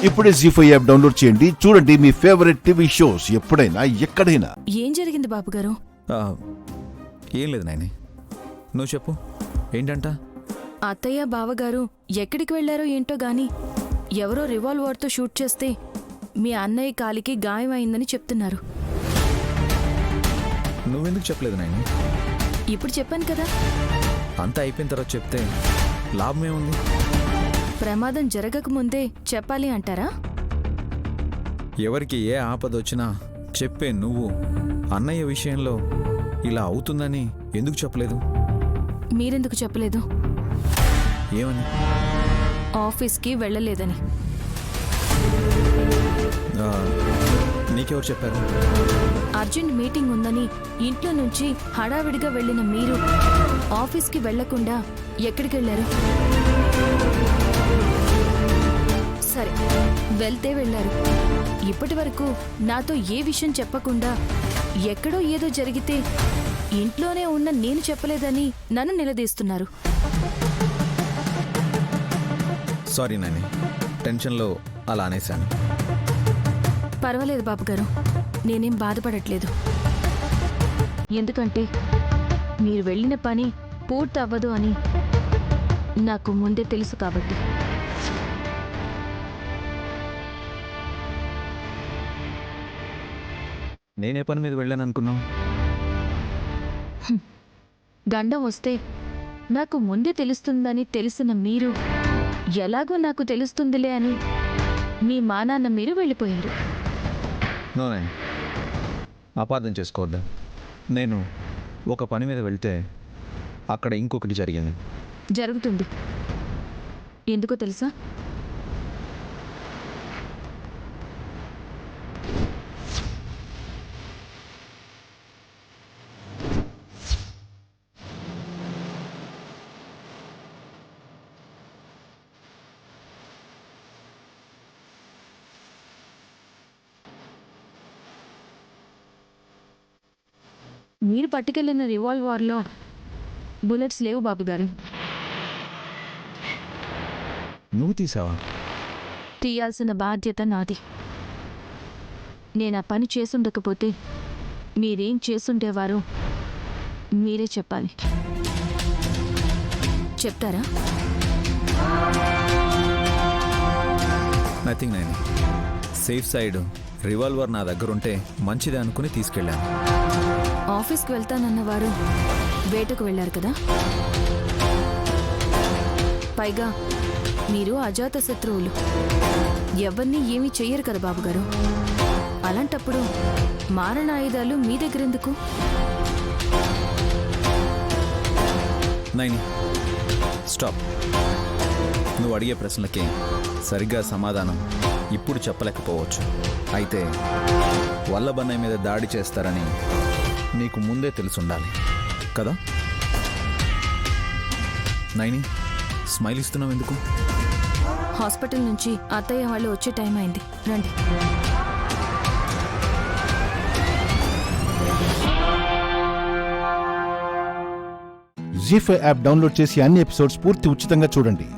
ఇప్పుడే జీ5 app download చేయండి. చూడండి మీ ఫేవరెట్ టీవీ షోస్ ఎప్పుడైనా ఎక్కడైనా. ఏం జరిగింది బాబుగారు? ఏం లేదు నాయని, నువ్వు చెప్పు ఏంటంట. అత్తయ్య బావగారు ఎక్కడికి వెళ్లారో ఏంటో గాని ఎవరో రివాల్వర్తో షూట్ చేస్తే మీ అన్నయ్య కాలికి గాయం అయిందని చెప్తున్నారు. నువ్వెందుకు చెప్పలేదు నాయని? ఇప్పుడు చెప్పాను కదా. అంతా అయిపోయిన తర్వాత చెప్తే లాభమేముంది? ప్రమాదం జరగకముందే చెప్పాలి అంటారా? ఎవరికి ఏ ఆపదొచ్చినా చెప్పే నువ్వు అన్నయ్య విషయంలో ఇలా అవుతుందని ఎందుకు చెప్పలేదు? మీరెందుకు చెప్పలేదు? ఏమని? ఆఫీస్కి వెళ్ళలేదని. నీకెవరు చెప్పారు? అర్జెంట్ మీటింగ్ ఉందని ఇంట్లో నుంచి హడావిడిగా వెళ్ళిన మీరు ఆఫీస్కి వెళ్లకుండా ఎక్కడికి వెళ్లారు? సరే, వెళ్తే వెళ్లారు. ఇప్పటి వరకు నాతో ఏ విషయం చెప్పకుండా ఎక్కడో ఏదో జరిగితే ఇంట్లోనే ఉన్న నేను చెప్పలేదని నన్ను నిలదీస్తున్నారు. సారీ నాని, టెన్షన్లో అలా అనేశాను. పర్వాలేదు బాబుగారు, నేనేం బాధపడట్లేదు. ఎందుకంటే మీరు వెళ్ళిన పని పూర్తి అవ్వదు అని నాకు ముందే తెలుసు కాబట్టి. నేనే పని మీద వెళ్ళాను అనుకున్నావు? గండం వస్తే నాకు ముందే తెలుస్తుందని తెలిసిన మీరు ఎలాగో నాకు తెలుస్తుందిలే అని మీ మానాన్న మీరు వెళ్ళిపోయారు. నోనే, అపార్థం చేసుకోవద్దా. నేను ఒక పని మీద వెళ్తే అక్కడ ఇంకొకటి జరిగింది. జరుగుతుంది. ఎందుకో తెలుసా? మీరు పట్టుకెళ్ళిన రివాల్వర్లో బుల్లెట్స్ లేవు బాబుగారు. నువ్వు తీసావా? తీయాల్సిన బాధ్యత నాది. నేను ఆ పని చేసుండకపోతే మీరేం చేసుండేవారో మీరే చెప్పాలి. చెప్తారా? Nothing nine. Safe side revolver నా దగ్గర ఉంటే మంచిదే అనుకుని తీసుకెళ్ళాను. ఆఫీస్కి వెళ్తానన్నవారు వేటకు వెళ్ళారు కదా. పైగా మీరు అజాత శత్రువులు, ఎవరిని ఏమీ చెయ్యరు కదా బాబుగారు. అలాంటప్పుడు మారణ ఆయుధాలు మీ దగ్గరెందుకు? నైని, స్టాప్. నువ్వు అడిగే ప్రశ్నలకి సరిగ్గా సమాధానం ఇప్పుడు చెప్పలేకపోవచ్చు. అయితే వల్లభన్నయ్య మీద దాడి చేస్తారని నీకు ముందే తెలుసుండాలి కదా. నైని, స్మైల్ ఇస్తున్నావు ఎందుకు? హాస్పిటల్ నుంచి అత్తయ్య వాళ్ళు వచ్చే టైం అయింది, రండి. జీ5 యాప్ డౌన్లోడ్ చేసి అన్ని ఎపిసోడ్స్ పూర్తి ఉచితంగా చూడండి.